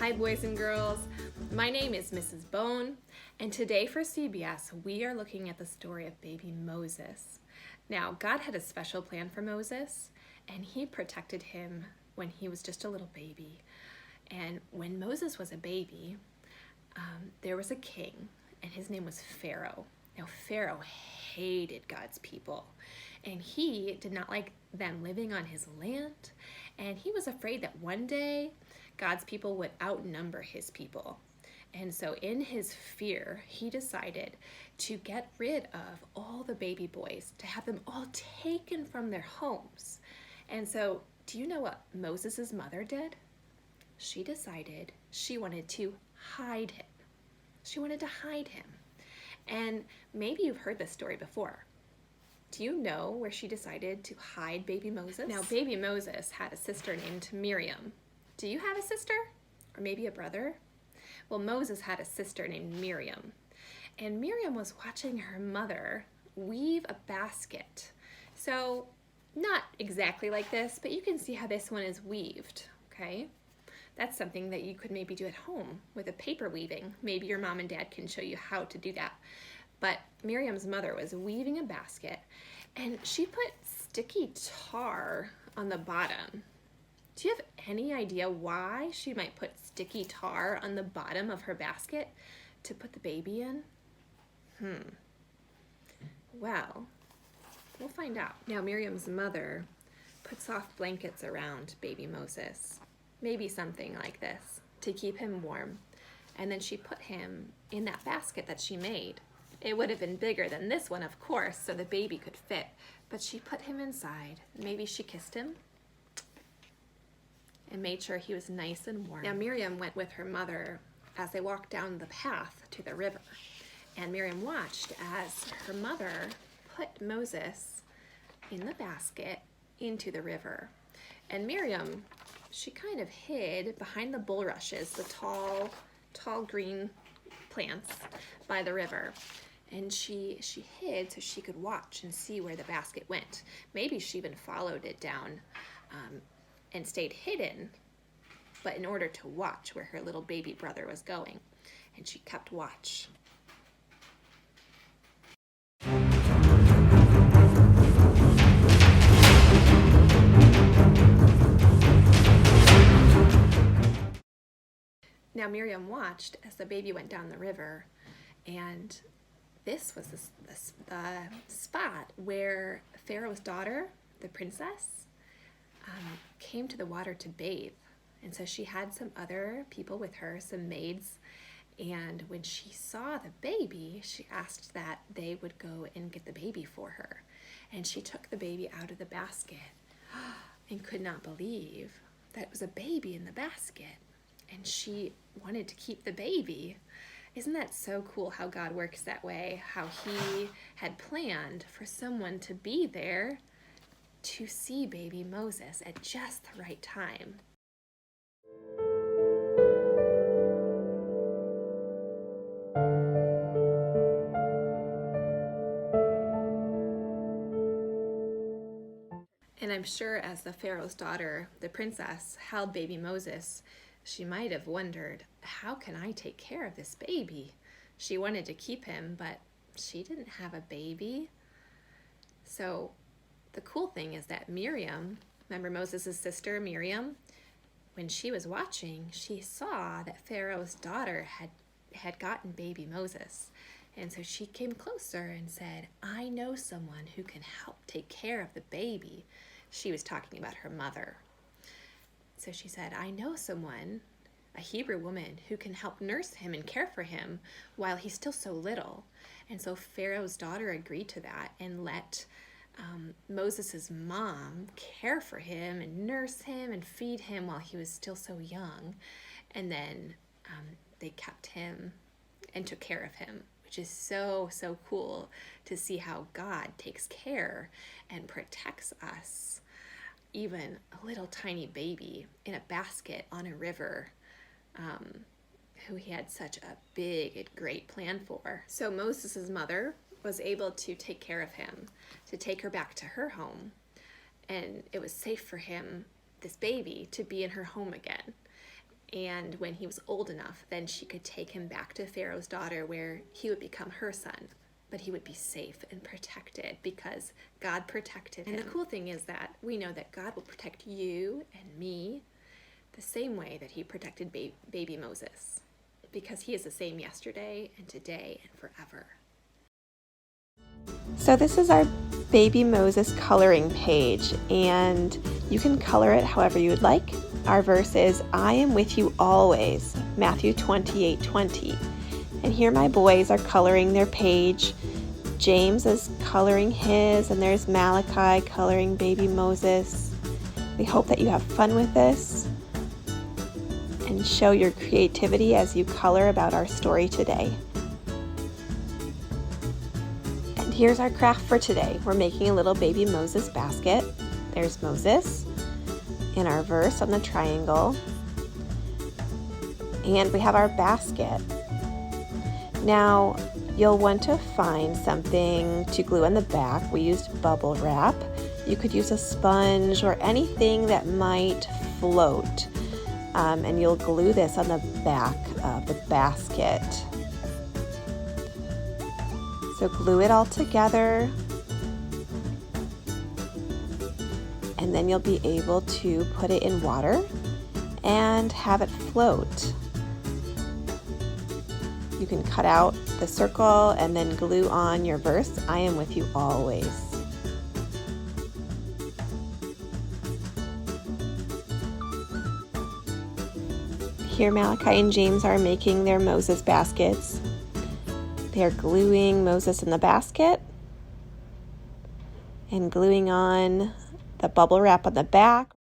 Hi boys and girls, my name is Mrs. Bone, and today for CBS we are looking at the story of baby Moses. Now, God had a special plan for Moses, and he protected him when he was just a little baby. And when Moses was a baby, there was a king, and his name was Pharaoh. Now, Pharaoh hated God's people, and he did not like them living on his land, and he was afraid that one day God's people would outnumber his people. And so in his fear, he decided to get rid of all the baby boys, to have them all taken from their homes. And so, do you know what Moses' mother did? She decided she wanted to hide him. She wanted to hide him. And maybe you've heard this story before. Do you know where she decided to hide baby Moses? Now, baby Moses had a sister named Miriam. Do you have a sister? Or maybe a brother? Well, Moses had a sister named Miriam. And Miriam was watching her mother weave a basket. So, not exactly like this, but you can see how this one is weaved, okay? That's something that you could maybe do at home with a paper weaving. Maybe your mom and dad can show you how to do that. But Miriam's mother was weaving a basket, and she put sticky tar on the bottom. Do you have any idea why she might put sticky tar on the bottom of her basket to put the baby in? Well, we'll find out. Now, Miriam's mother put soft blankets around baby Moses, maybe something like this, to keep him warm. And then she put him in that basket that she made. It would have been bigger than this one, of course, so the baby could fit, but she put him inside. Maybe she kissed him and made sure he was nice and warm. Now, Miriam went with her mother as they walked down the path to the river. And Miriam watched as her mother put Moses in the basket into the river. And Miriam, she kind of hid behind the bulrushes, the tall green plants by the river. And she hid so she could watch and see where the basket went. Maybe she even followed it down and stayed hidden, but in order to watch where her little baby brother was going. And she kept watch. Now Miriam watched as the baby went down the river, and this was the spot where Pharaoh's daughter, the princess, came to the water to bathe. And so she had some other people with her, some maids, and when she saw the baby, she asked that they would go and get the baby for her. And she took the baby out of the basket and could not believe that it was a baby in the basket. And she wanted to keep the baby. Isn't that so cool how God works that way? How he had planned for someone to be there to see baby Moses at just the right time. And I'm sure as the Pharaoh's daughter, the princess, held baby Moses, she might have wondered, how can I take care of this baby? She wanted to keep him, but she didn't have a baby. So the cool thing is that Miriam, remember Moses' sister Miriam, when she was watching, she saw that Pharaoh's daughter had gotten baby Moses. And so she came closer and said, I know someone who can help take care of the baby. She was talking about her mother. So she said, I know someone, a Hebrew woman, who can help nurse him and care for him while he's still so little. And so Pharaoh's daughter agreed to that and let Moses' mom care for him and nurse him and feed him while he was still so young. And then they kept him and took care of him, which is so, so cool to see how God takes care and protects us. Even a little tiny baby in a basket on a river, who he had such a big and great plan for. So Moses' mother was able to take care of him, to take her back to her home, and it was safe for him, this baby, to be in her home again. And when he was old enough, then she could take him back to Pharaoh's daughter where he would become her son. But he would be safe and protected because God protected him. And the cool thing is that we know that God will protect you and me the same way that he protected baby Moses, because he is the same yesterday and today and forever. So this is our baby Moses coloring page, and you can color it however you would like. Our verse is, I am with you always, Matthew 28:20. And here my boys are coloring their page. James is coloring his, and there's Malachi coloring baby Moses. We hope that you have fun with this and show your creativity as you color about our story today. And here's our craft for today. We're making a little baby Moses basket. There's Moses in our verse on the triangle. And we have our basket. Now, you'll want to find something to glue on the back. We used bubble wrap. You could use a sponge or anything that might float. And you'll glue this on the back of the basket. So glue it all together, and then you'll be able to put it in water and have it float. You can cut out the circle and then glue on your verse, I am with you always. Here Malachi and James are making their Moses baskets. They're gluing Moses in the basket and gluing on the bubble wrap on the back.